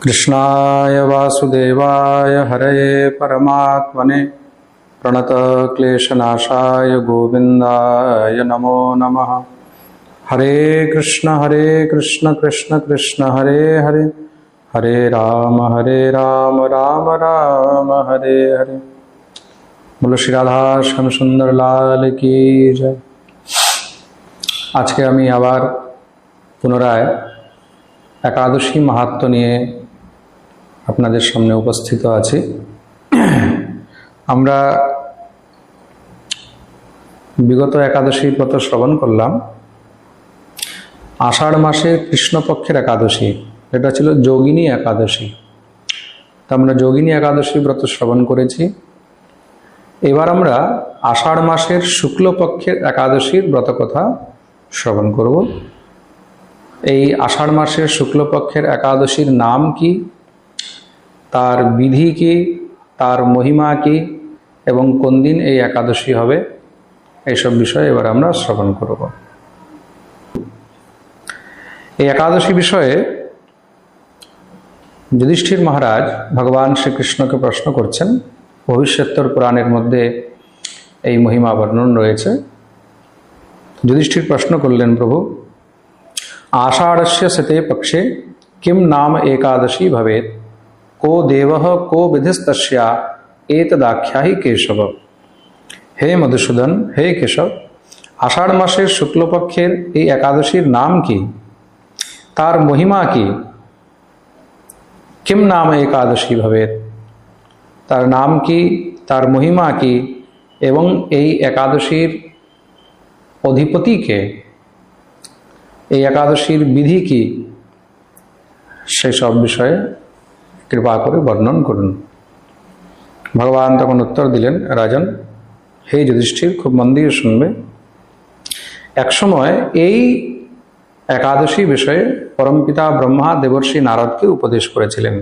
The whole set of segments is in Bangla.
कृष्णाय वासुदेवाय हरये परमात्मने प्रणतक्लेशनाशाय गोविन्दाय नमो नमः। हरे कृष्ण कृष्ण कृष्ण हरे हरे, हरे राम राम राम हरे हरे। बोलो श्री राधा श्याम सुंदर लाल की जय। आज के आमी आबार पुनराय एकादशी माहात्म्य निये আপনাদের সামনে উপস্থিত আছি। আমরা বিগত একাদশী ব্রত শ্রবণ করলাম। আষাঢ় মাসের কৃষ্ণপক্ষের একাদশী, এটা ছিল যোগিনী একাদশী। তা আমরা যোগিনী একাদশী ব্রত শ্রবণ করেছি। এবার আমরা আষাঢ় মাসের শুক্লপক্ষের একাদশীর ব্রত কথা শ্রবণ করব। এই আষাঢ় মাসের শুক্লপক্ষের একাদশীর নাম কি, তার বিধি কি, তার মহিমা কি এবং কোন দিন এই একাদশী হবে, এইসব বিষয়ে এবার আমরা শ্রবণ করব। এই একাদশী বিষয়ে যুধিষ্ঠির মহারাজ ভগবান শ্রীকৃষ্ণকে প্রশ্ন করছেন। ভবিষ্যোত্তর পুরাণের মধ্যে এই মহিমা বর্ণন রয়েছে। যুধিষ্ঠির প্রশ্ন করলেন, প্রভু, আষাঢ়স্য শতে পক্ষে কিম নাম একাদশী ভবেত, को देवः को विधिस्तस्या एतदाख्याहि केशव। हे मधुसूदन, हे केशव, आषाढ़ मासेर शुक्लपक्षेर এই একাদশীর নাম কি, তার মহিমা কি, किम नाम एकादशी भवेत, তার নাম কি, তার মহিমা কি এবং এই একাদশীর অধিপতি কে, এই একাদশীর বিধি কি, সেই সব বিষয়ে কৃপা করে বর্ণন করুন। ভগবান তখন উত্তর দিলেন, রাজন, হে যুধিষ্ঠির, খুব মন দিয়ে শুনবে। একসময় এই একাদশী বিষয়ে পরমপিতা ব্রহ্মা দেবর্ষি নারদকে উপদেশ করেছিলেন।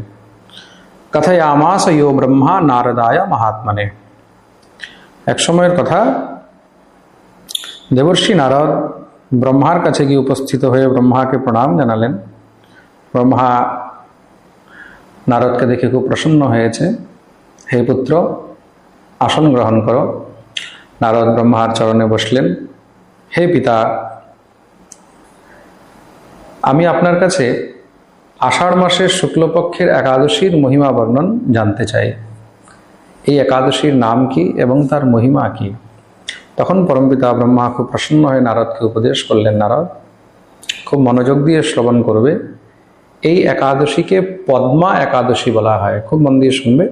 কথয়ামাস ইয়ো ব্রহ্মা নারদায় মহাত্মনে। এক সময়ের কথা, দেবর্ষি নারদ ব্রহ্মার কাছে গিয়ে উপস্থিত হয়ে ব্রহ্মাকে প্রণাম জানালেন। ব্রহ্মা নারদকে দেখে খুব প্রসন্ন হয়েছে। হে পুত্র, আসন গ্রহণ করো। নারদ ব্রহ্মার চরণে বসলেন। হে পিতা, আমি আপনার কাছে আষাঢ় মাসের শুক্লপক্ষের একাদশীর মহিমা বর্ণন জানতে চাই। এই একাদশীর নাম কি এবং তার মহিমা কি? তখন পরমপিতা ব্রহ্মা খুব প্রসন্ন হয়ে নারদকে উপদেশ করলেন, নারদ, খুব মনোযোগ দিয়ে শ্রবণ করবে। এই একাদশীকে পদ্মা একাদশী বলা হয়। খুব মন দিয়ে শুনবে।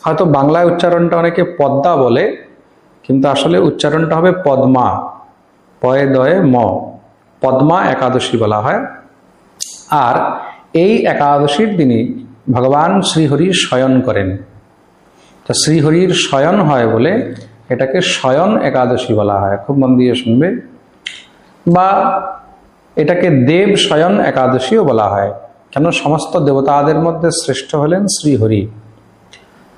হয়তো বাংলায় উচ্চারণটা অনেকে পদ্মা বলে, কিন্তু আসলে উচ্চারণটা হবে পদ্মা, পয়ে দয়ে ম, পদ্মা একাদশী বলা হয়। আর এই একাদশীর দিনই ভগবান শ্রীহরি শয়ন করেন। তা শ্রীহরির শয়ন হয় বলে এটাকে শয়ন একাদশী বলা হয়। খুব মন দিয়ে শুনবে। বা এটাকে দেব শয়ন একাদশীও বলা হয়। কেন? সমস্ত দেবতাদের মধ্যে শ্রেষ্ঠ হলেন শ্রীহরি,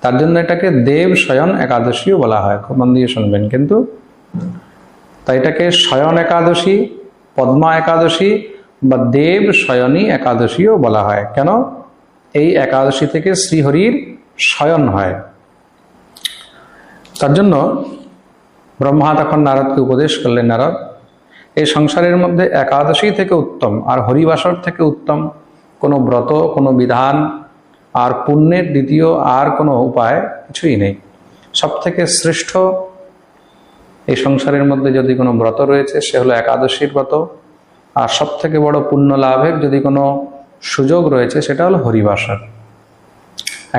তার জন্য এটাকে দেব শয়ন একাদশীও বলা হয়। খুব মন দিয়ে শুনবেন কিন্তু। তাই এটাকে শয়ন একাদশী, পদ্মা একাদশী বা দেব শয়নী একাদশীও বলা হয়। কেন? এই একাদশী থেকে শ্রীহরির শয়ন হয়। তার জন্য ব্রহ্মা তখন নারদকে উপদেশ করলেন, নারদ, এই সংসারের মধ্যে একাদশী থেকে উত্তম আর হরিবাসর থেকে উত্তম কোনো ব্রত, কোনো বিধান আর পুণ্যের দ্বিতীয় আর কোনো উপায় কিছুই নেই। সব থেকে শ্রেষ্ঠ এই সংসারের মধ্যে যদি কোনো ব্রত রয়েছে সে হলো একাদশীর ব্রত। আর সব থেকে বড় পুণ্য লাভের যদি কোনো সুযোগ রয়েছে সেটা হলো হরিবাসর।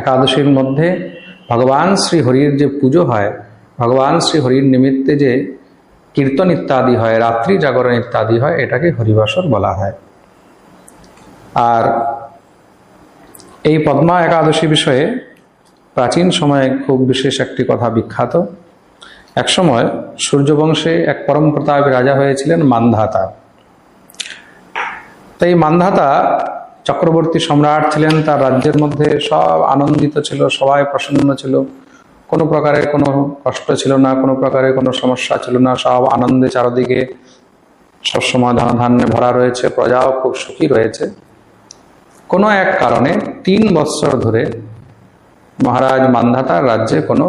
একাদশীর মধ্যে ভগবান শ্রী হরির যে পুজো হয়, ভগবান শ্রী হরির নিমিত্তে যে কীর্তন ইত্যাদি হয়, রাত্রি জাগরণ ইত্যাদি হয়, এটাকে হরিবাসর বলা হয়। আর এই পদ্মা একাদশী বিষয়ে প্রাচীন সময়ে খুব বিশেষ একটি কথা বিখ্যাত। এক সময় সূর্যবংশে এক পরম প্রতাপী রাজা হয়েছিলেন মান্ধাতা। তাই মান্ধাতা চক্রবর্তী সম্রাট ছিলেন। তার রাজ্যের মধ্যে সব আনন্দিত ছিল, সবাই প্রসন্ন ছিল, কোনো প্রকারের কোনো কষ্ট ছিল না, কোনো প্রকারের কোনো সমস্যা ছিল না। সব আনন্দে চারদিকে সবসময় ধনধান্যে ভরা রয়েছে, প্রজাও খুব সুখী রয়েছে। কোনো এক কারণে 3 বৎসর ধরে মহারাজ মান্ধাতার রাজ্যে কোনো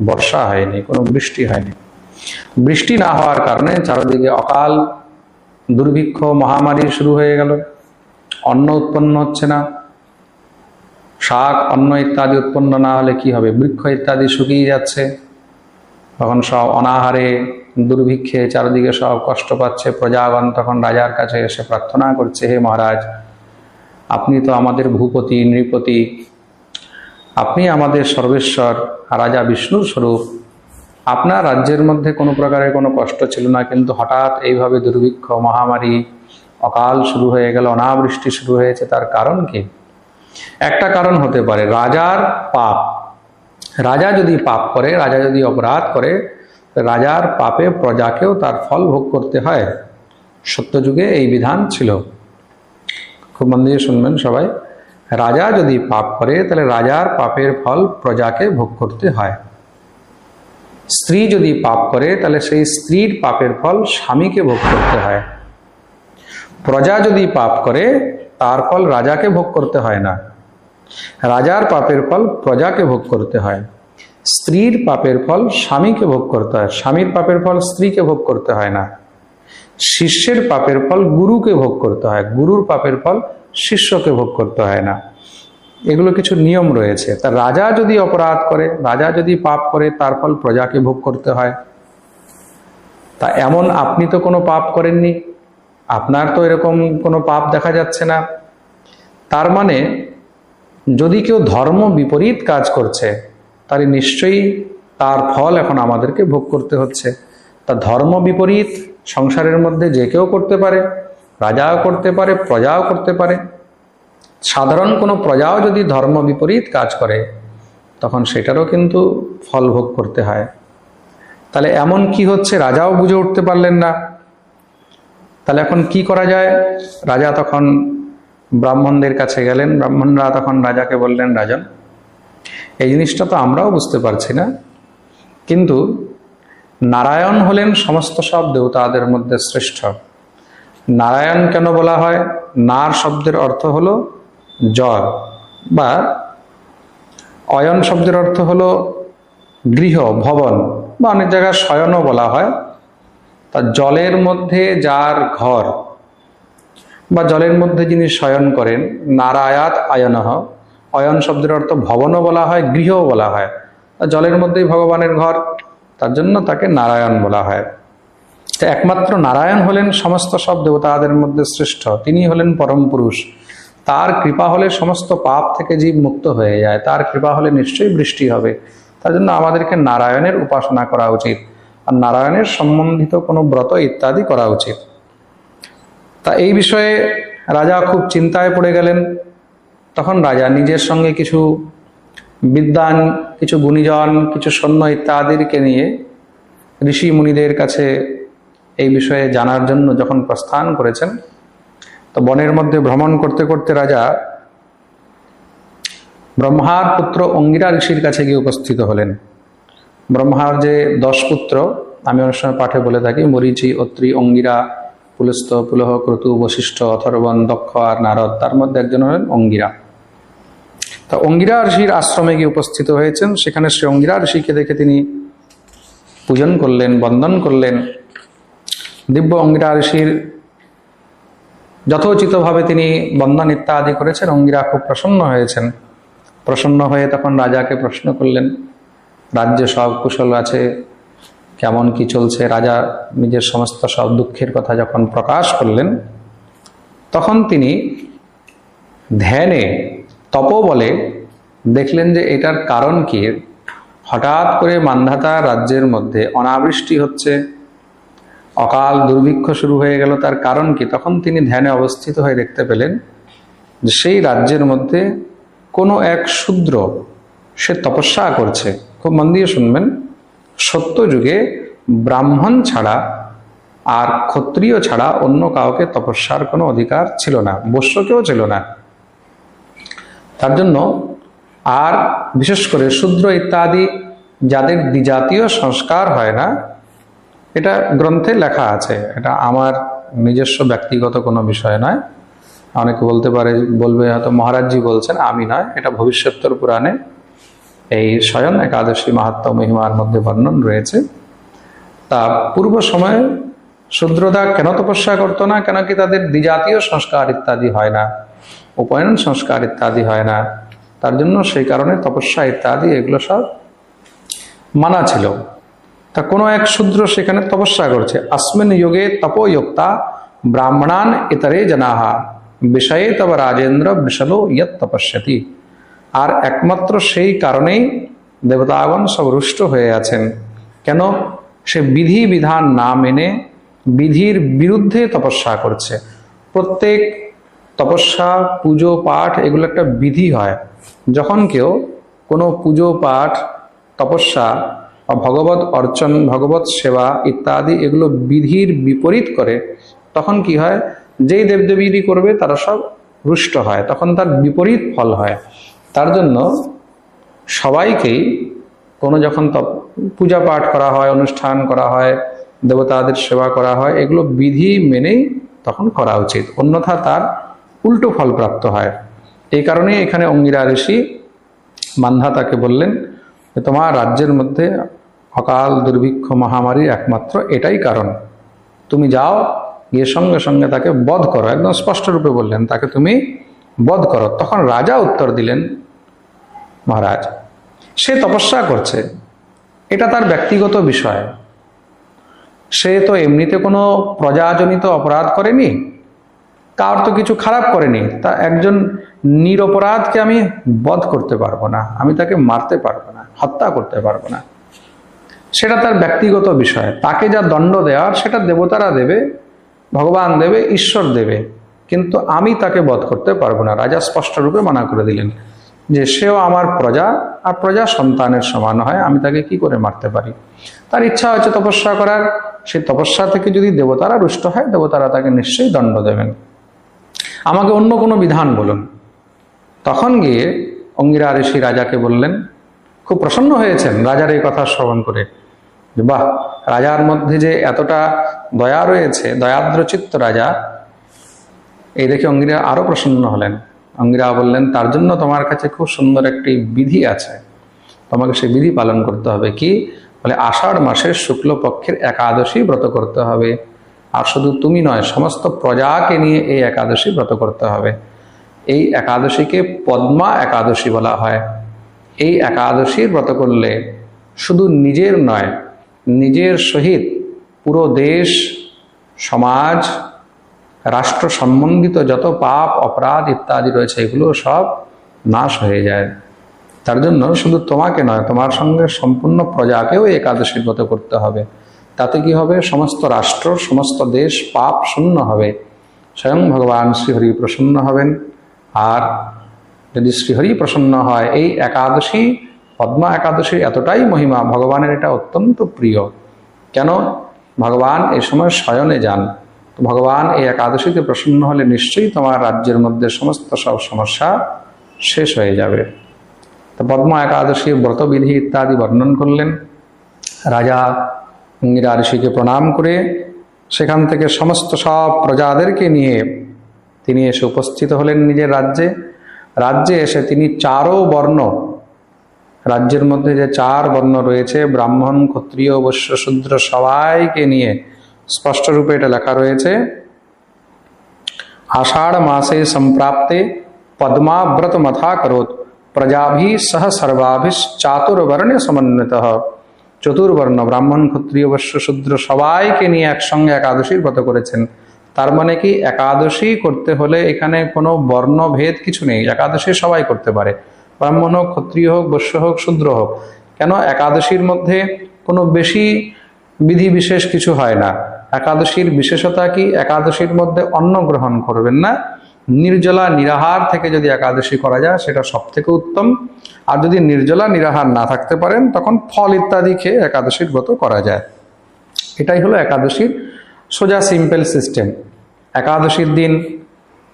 বর্ষা হয়নি, কোনো বৃষ্টি হয়নি। বৃষ্টি না হওয়ার কারণে চারদিকে অকাল দুর্ভিক্ষ, মহামারী শুরু হয়ে গেল। অন্ন উৎপন্ন হচ্ছে না, শাক অন্ন ইত্যাদি উৎপন্ন না হলে কি হবে, বৃক্ষ ইত্যাদি শুকিয়ে যাচ্ছে। তখন সব অনাহারে দুর্ভিক্ষে চারদিকে সব কষ্ট পাচ্ছে। প্রজাগণ তখন রাজার কাছে এসে প্রার্থনা করছে, হে মহারাজ, আপনি তো আমাদের ভূপতি, নৃপতি, আপনি আমাদের সর্বেশ্বর, রাজা বিষ্ণুর স্বরূপ। আপনার রাজ্যের মধ্যে কোনো প্রকারের কোনো কষ্ট ছিল না, কিন্তু হঠাৎ এইভাবে দুর্ভিক্ষ, মহামারী, অকাল শুরু হয়ে গেল, অনাবৃষ্টি শুরু হয়েছে। তার কারণ কি? একটা কারণ হতে পারে রাজার পাপ। রাজা যদি পাপ করে, রাজা যদি অপরাধ করে, রাজার পাপে প্রজাকেও তার ফল ভোগ করতে হয়। সত্যযুগে এই বিধান ছিল। খুব মন দিয়ে শুনবেন সবাই। রাজা যদি পাপ করে তাহলে রাজার পাপের ফল প্রজাকে ভোগ করতে হয়। স্ত্রী যদি পাপ করে তাহলে সেই স্ত্রীর পাপের ফল স্বামীকে ভোগ করতে হয়। প্রজা যদি পাপ করে তার ফল রাজাকে ভোগ করতে হয় না। রাজার পাপের ফল প্রজাকে ভোগ করতে হয়। স্ত্রীর পাপের ফল স্বামীকে ভোগ করতে হয়, স্বামীর পাপের ফল স্ত্রীকে ভোগ করতে হয় না। শিষ্যের পাপের ফল গুরুকে ভোগ করতে হয়, গুরুর পাপের ফল শিষ্যকে ভোগ করতে হয় না। এগুলো কিছু নিয়ম রয়েছে। তা রাজা যদি অপরাধ করে, রাজা যদি পাপ করে, তার ফল প্রজাকে ভোগ করতে হয়। তা এমন আপনি তো কোনো পাপ করেননি, আপনার তো এরকম কোনো পাপ দেখা যাচ্ছে না। তার মানে যদি কেউ ধর্ম বিপরীত কাজ করছে তাহলে নিশ্চয়ই তার ফল এখন আমাদেরকে ভোগ করতে হচ্ছে। তা ধর্ম বিপরীত সংসারের মধ্যে যে কেউ করতে পারে, রাজাও করতে পারে, প্রজাও করতে পারে। সাধারণ কোনো প্রজাও যদি ধর্ম বিপরীত কাজ করে তখন সেটারও কিন্তু ফল ভোগ করতে হয়। তাহলে এমন কি হচ্ছে রাজাও বুঝে উঠতে পারলেন না। তাহলে এখন কি করা যায়? রাজা তখন ব্রাহ্মণদের কাছে গেলেন। ব্রাহ্মণরা তখন রাজাকে বললেন, রাজন, এই জিনিসটা তো আমরাও বুঝতে পারছি না, কিন্তু নারায়ণ হলেন সমস্ত সব দেবতাদের মধ্যে শ্রেষ্ঠ। নারায়ণ কেন বলা হয়? নার শব্দের অর্থ হলো জল, বা অয়ন শব্দের অর্থ হলো গৃহ, ভবন, বা অনেক জায়গায় শয়নও বলা হয়। তা জলের মধ্যে যার ঘর বা জলের মধ্যে যিনি শয়ন করেন, নারায়াত আয়নহ। অয়ন শব্দের অর্থ ভবনও বলা হয়, গৃহও বলা হয়। জলের মধ্যেই ভগবানের ঘর, তার জন্য তাকে নারায়ণ বলা হয়। তো একমাত্র নারায়ণ হলেন সমস্ত সব দেবতাদের মধ্যে শ্রেষ্ঠ। তিনি হলেন পরম পুরুষ। তার কৃপা হলে সমস্ত পাপ থেকে জীব মুক্ত হয়ে যায়, তার কৃপা হলে নিশ্চয়ই বৃষ্টি হবে। তার জন্য আমাদেরকে নারায়ণের উপাসনা করা উচিত, আর নারায়ণের সম্বন্ধিত কোনো ব্রত ইত্যাদি করা উচিত। তা এই বিষয়ে রাজা খুব চিন্তায় পড়ে গেলেন। তখন রাজা নিজের সঙ্গে কিছু বিদ্বান, কিছু গুণীজন, কিছু সৈন্য ইত্যাদিকে নিয়ে ঋষি মুনিদের কাছে এই বিষয়ে জানার জন্য যখন প্রস্থান করেছেন, তো বনের মধ্যে ভ্রমণ করতে করতে রাজা ব্রহ্মার পুত্র অঙ্গিরা ঋষির কাছে গিয়ে উপস্থিত হলেন। ব্রহ্মার যে 10 পুত্র, আমি অনেক সময় পাঠে বলে থাকি, মরীচি, অত্রি, অঙ্গিরা, পুলস্ত, পুলহ, ক্রতু, বশিষ্ঠ, অথর্বণ, দক্ষ আর নারদ। তার মধ্যে একজন হলেন অঙ্গিরা। তা অঙ্গিরা ঋষির আশ্রমে গিয়ে উপস্থিত হয়েছেন। সেখানে শ্রী অঙ্গিরা ঋষিকে দেখে তিনি পূজন করলেন, বন্দন করলেন। দিব্য অঙ্গিরা ঋষির যথোচিতভাবে তিনি বন্দন ইত্যাদি করেছেন। অঙ্গিরা খুব প্রসন্ন হয়েছেন। প্রসন্ন হয়ে তখন রাজাকে প্রশ্ন করলেন, রাজ্যে সব কুশল আছে, কেমন কি চলছে? রাজা নিজের সমস্ত সব দুঃখের কথা যখন প্রকাশ করলেন, তখন তিনি ধ্যানে, তপবলে দেখলেন যে এটার কারণ কি। হঠাৎ করে মান্ধাতা রাজ্যের মধ্যে অনাবৃষ্টি হচ্ছে, অকাল দুর্ভিক্ষ শুরু হয়ে গেল, তার কারণ কি? তখন তিনি ধ্যানে অবস্থিত হয়ে দেখতে পেলেন যে সেই রাজ্যের মধ্যে কোনো এক শূদ্র, সে তপস্যা করছে। খুব মন দিয়ে শুনবেন। সত্য যুগে ব্রাহ্মণ ছাড়া আর ক্ষত্রিয় ছাড়া অন্য কাউকে তপস্যার কোনো অধিকার ছিল না, বৈশ্যকেও ছিল না। তার জন্য আর বিশেষ করে শূদ্র ইত্যাদি যাদের দ্বিজাতীয় সংস্কার হয় না, এটা গ্রন্থে লেখা আছে, এটা আমার নিজস্ব ব্যক্তিগত কোনো বিষয় নয়। অনেকে বলবে হয়তো মহারাজজি বলছেন, আমি নয়, এটা ভবিষ্যোত্তর পুরাণে এই স্বয়ং একাদশী মাহাত্ম্য মহিমার মধ্যে বর্ণন রয়েছে। তা পূর্ব সময়ে শূদ্রদা কেন তপস্যা করতো না? কেন কি তাদের দ্বিজাতীয় সংস্কার ইত্যাদি হয় না, উপনয়ন সংস্কার ইত্যাদি হয় না, তার জন্য সেই কারণে তপস্যা ইত্যাদি এগুলো সব মানা ছিল। তা কোনো এক শূদ্র সেখানে তপস্যা করছে। अस्मिन् युगे तपोयुक्ता ब्राह्मणान इतरे जनाः বিষয়ে তব রাজেন্দ্র বৃষলো ইয়ৎ তপস্যতি। আর একমাত্র সেই কারণেই দেবতাগণ সব রুষ্ট হয়ে আছেন। কেন? সে বিধি বিধান না মেনে বিধির বিরুদ্ধে তপস্যা করছে। প্রত্যেক তপস্যা, পুজো পাঠ এগুলো একটা বিধি হয়। যখন কেউ কোনো পুজো পাঠ, তপস্যা, ভগবত অর্চন, ভগবত সেবা ইত্যাদি এগুলো বিধির বিপরীত করে, তখন কি হয়? যেই দেবদেবীরই করবে তারা সব রুষ্ট হয়, তখন তার বিপরীত ফল হয়। তার জন্য সবাইকেই কোনো যখন পূজা পাঠ করা হয়, অনুষ্ঠান করা হয়, দেবতাদের সেবা করা হয়, এগুলো বিধি মেনেই তখন করা উচিত, অন্যথা তার উল্টো ফল প্রাপ্ত হয়। এই কারণে এখানে অঙ্গিরা ঋষি মান্ধাতাকে বললেন যে তোমার রাজ্যের মধ্যে অকাল দুর্ভিক্ষ মহামারী একমাত্র এটাই কারণ, তুমি যাও, গিয়ে সঙ্গে সঙ্গে তাকে বধ করো। একদম স্পষ্ট রূপে বললেন, তাকে তুমি বধ করো। তখন রাজা উত্তর দিলেন, মহারাজ, সে তপস্যা করছে, এটা তার ব্যক্তিগত বিষয়, সে তো এমনিতে কোনো প্রজাজনিত অপরাধ করেনি, কার তো কিছু খারাপ করেনি, তা একজন নিরপরাধকে আমি বধ করতে পারবো না, আমি তাকে মারতে পারবো না, হত্যা করতে পারবো না, সেটা তার ব্যক্তিগত বিষয়। তাকে যা দণ্ড দেওয়ার সেটা দেবতারা দেবে, ভগবান দেবে, ঈশ্বর দেবে, কিন্তু আমি তাকে বধ করতে পারবো না। রাজা স্পষ্ট রূপে মানা করে দিলেন যে সেও আমার প্রজা, আর প্রজা সন্তানের সমান হয়, আমি তাকে কি করে মারতে পারি। তার ইচ্ছা হচ্ছে তপস্যা করার, সেই তপস্যা থেকে যদি দেবতারা রুষ্ট হয়, দেবতারা তাকে নিশ্চয়ই দণ্ড দেবেন, আমাকে অন্য কোনো বিধান বলুন। তখন গিয়ে অঙ্গিরা ঋষি রাজাকে বললেন, খুব প্রসন্ন হয়েছেন রাজার এই কথা শ্রবণ করে, যে বাহ, রাজার মধ্যে যে এতটা দয়া রয়েছে, দয়াদ্র চিত্ত রাজা, এই দেখে অঙ্গিরা আরো প্রসন্ন হলেন। অঙ্গিরা বললেন, তার জন্য তোমার কাছে খুব সুন্দর একটি বিধি আছে, তোমাকে সেই বিধি পালন করতে হবে। কি বলে? আষাঢ় মাসের শুক্লপক্ষের একাদশী ব্রত করতে হবে। আর শুধু তুমি নয়, সমস্ত প্রজাকে নিয়ে এই একাদশী ব্রত করতে হবে। এই একাদশীকে পদ্মা একাদশী বলা হয়। এই একাদশীর ব্রত করলে শুধু নিজের নয়, নিজের সহিত পুরো দেশ, সমাজ, রাষ্ট্র সম্বন্ধিত যত পাপ অপরাধ ইত্যাদি রয়েছে এগুলো সব নাশ হয়ে যায়। তার জন্য শুধু তোমাকে নয়, তোমার সঙ্গে সম্পূর্ণ প্রজাকেও একাদশীর ব্রত করতে হবে। তাতে কি হবে? সমস্ত রাষ্ট্র, সমস্ত দেশ পাপ শূন্য হবে, স্বয়ং ভগবান শ্রীহরি প্রসন্ন হবেন। আর যদি শ্রীহরি প্রসন্ন হয়, এই একাদশী, পদ্মা একাদশীর এতটাই মহিমা, ভগবানের এটা অত্যন্ত প্রিয়। কেন? ভগবান এই সময় শয়নে যান, তো ভগবান এই একাদশীতে প্রসন্ন হলে নিশ্চয়ই তোমার রাজ্যের মধ্যে সমস্ত সব সমস্যা শেষ হয়ে যাবে। তো পদ্মা একাদশীর ব্রতবিধি ইত্যাদি বর্ণন করলেন। রাজা অঙ্গিরা ঋষিকে প্রণাম করে সেখান থেকে সমস্ত সব প্রজাদেরকে নিয়ে তিনি এসে উপস্থিত হলেন নিজের রাজ্যে। রাজ্যে এসে তিনি চারো বর্ণ, রাজ্যের মধ্যে যে চার বর্ণ রয়েছে, ব্রাহ্মণ, ক্ষত্রিয়, বৈশ্য, শূদ্র, সবাইকে নিয়ে স্পষ্ট রূপে এটা লেখা রয়েছে, আষাঢ় মাসে সম্প্রাপ্তে পদ্মাব্রত মথা করোত প্রজাভি সহ সর্বাভি চাতুর্বর্ণে সমন্বিত। চতুর্বর্ণ, ব্রাহ্মণ, ক্ষত্রিয়, বৈশ্য, শূদ্র সবাইকে নিয়ে একসঙ্গে একাদশীর ব্রত করেছেন। তার মানে কি, একাদশী করতে হলে এখানে কোনো বর্ণভেদ কিছু নেই, একাদশী সবাই করতে পারে, ব্রাহ্মণ হোক, ক্ষত্রিয় হোক, বৈশ্য হোক, শূদ্র হোক। কেন? একাদশীর মধ্যে কোনো বেশি বিধি বিশেষ কিছু হয় না। একাদশীর বিশেষতা কি? একাদশীর মধ্যে অন্ন গ্রহণ করবেন না, নির্জলা নিরাহার থেকে যদি একাদশী করা যায় সেটা সব থেকে উত্তম। আর যদি নির্জলা নিরাহার না থাকতে পারেন, তখন ফল ইত্যাদি খেয়ে একাদশীর ব্রত করা যায়। এটাই হলো একাদশীর সোজা সিম্পল সিস্টেম। একাদশীর দিন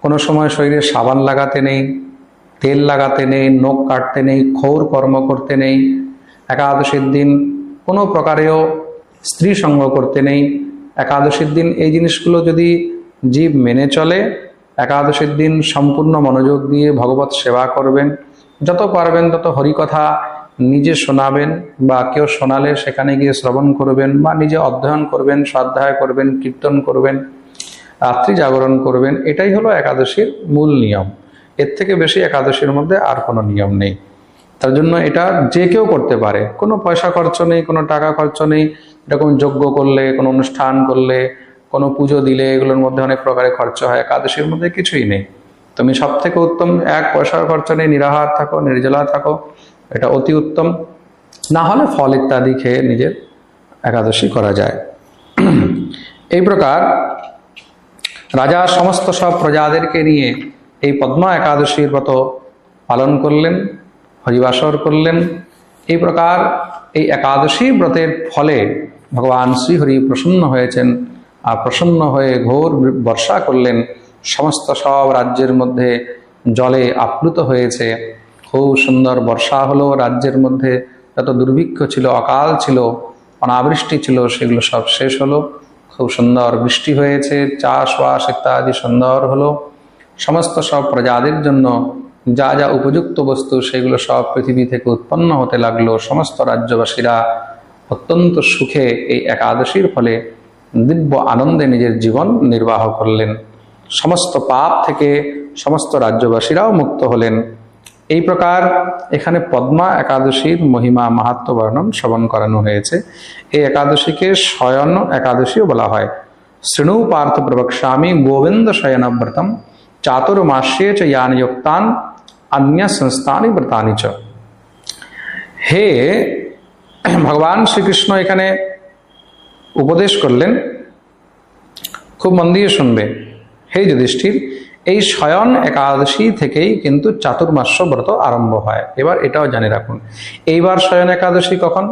কোনো সময় শরীরে সাবান লাগাতে নেই, তেল লাগাতে নেই, নখ কাটতে নেই, ক্ষৌর কর্ম করতে নেই। একাদশীর দিন কোনো প্রকারেও স্ত্রী সঙ্গ করতে নেই। একাদশীর দিন এই জিনিসগুলো যদি জীব মেনে চলে, একাদশীর দিন সম্পূর্ণ মনোযোগ দিয়ে ভগবত সেবা করবেন, যত পারবেন তত হরিকথা নিজে শোনাবেন বা কেউ শোনালে সেখানে গিয়ে শ্রবণ করবেন বা নিজে অধ্যয়ন করবেন, স্বাধ্যায় করবেন, কীর্তন করবেন, রাত্রি জাগরণ করবেন। এটাই হলো একাদশীর মূল নিয়ম। এর থেকে বেশি একাদশীর মধ্যে আর কোনো নিয়ম নেই। তার জন্য এটা যে কেউ করতে পারে, কোনো পয়সা খরচ নেই, কোনো টাকা খরচ নেই। এরকম যজ্ঞ করলে, কোনো অনুষ্ঠান করলে, কোনো পুজো দিলে এগুলোর মধ্যে অনেক প্রকারের খরচ হয়, একাদশীর মধ্যে কিছুই নেই। তুমি সব থেকে উত্তম, এক পয়সার খরচ নেই, নিরাহার থাকো, নির্জলা থাকো, এটা অতি উত্তম। না হলে ফল ইত্যাদি খেয়ে নিজের একাদশী করা যায়। এই প্রকার রাজা সমস্ত সব প্রজাদেরকে নিয়ে এই পদ্মা একাদশীর ব্রত পালন করলেন, হরিবাসর করলেন। এই প্রকার এই একাদশী ব্রতের ফলে ভগবান শ্রীহরি প্রসন্ন হয়েছেন, আর প্রসন্ন হয়ে ঘোর বর্ষা করলেন। সমস্ত সব রাজ্যের মধ্যে জলে আপ্লুত হয়েছে, খুব সুন্দর বর্ষা হলো। রাজ্যের মধ্যে যত দুর্ভিক্ষ ছিল, অকাল ছিল, অনাবৃষ্টি ছিল, সেগুলো সব শেষ হলো। খুব সুন্দর বৃষ্টি হয়েছে, চাষবাস ইত্যাদি সুন্দর হলো। সমস্ত সব প্রজাদের জন্য যা যা উপযুক্ত বস্তু সেগুলো সব পৃথিবী থেকে উৎপন্ন হতে লাগলো। সমস্ত রাজ্যবাসীরা অত্যন্ত সুখে এই একাদশীর ফলে দিব্য আনন্দে নিজের জীবন নির্বাহ করলেন। সমস্ত পাপ থেকে সমস্ত রাজ্যবাসীরাও মুক্ত হলেন। এই প্রকার এখানে পদ্মা একাদশীর মহিমা মাহাত্ম্য বর্ণন শ্রবণ করানো হয়েছে। এই একাদশীকে শয়ন একাদশীও বলা হয়। শৃণু পার্থ প্রবক্ষ্যামি গোবিন্দ শয়নব্রতম চাতুর্মাস্যে চ ইয়ানযুক্তান अन्य संस्थानी व्रतानि च। হে ভগবান শ্রীকৃষ্ণ এখানে উপদেশ করলেন, খুব মন দিয়ে শুনবে। হে যুধিষ্ঠির, এই শয়ন একাদশী থেকেই কিন্তু চাতুর্মাস্য ব্রত আরম্ভ হয়। এবার এটাও জানে রাখুন, এইবার শয়ন একাদশী কখন?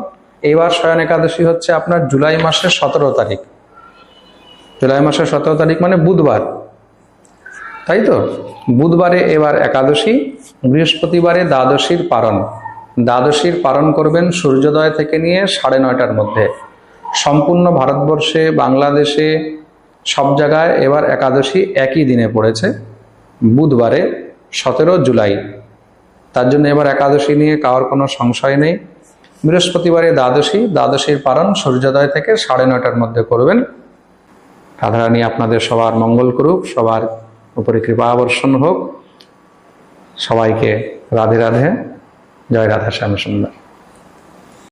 এইবার শয়ন একাদশী হচ্ছে আপনার জুলাই মাসের 17 তারিখ। জুলাই মাসের 17 তারিখ মানে বুধবার, তাই তো? বুধবারে এবার একাদশী, বৃহস্পতিবারে দ্বাদশীর পারণ। দ্বাদশীর পারণ করবেন সূর্যোদয় থেকে নিয়ে 9:30টার মধ্যে। সম্পূর্ণ ভারতবর্ষে, বাংলাদেশে, সব জায়গায় এবার একাদশী একই দিনে পড়েছে, বুধবারে 17 জুলাই। তার জন্য এবার একাদশী নিয়ে কারোর কোনো সংশয় নেই। বৃহস্পতিবারে দ্বাদশী, দ্বাদশীর পারণ সূর্যোদয় থেকে 9:30টার মধ্যে করবেন। রাধারানী আপনাদের সবার মঙ্গল করুক, সবার উপরে কৃপা বর্ষণ হোক। সবাইকে রাধে রাধে, জয় রাধা শ্যাম সুন্দর।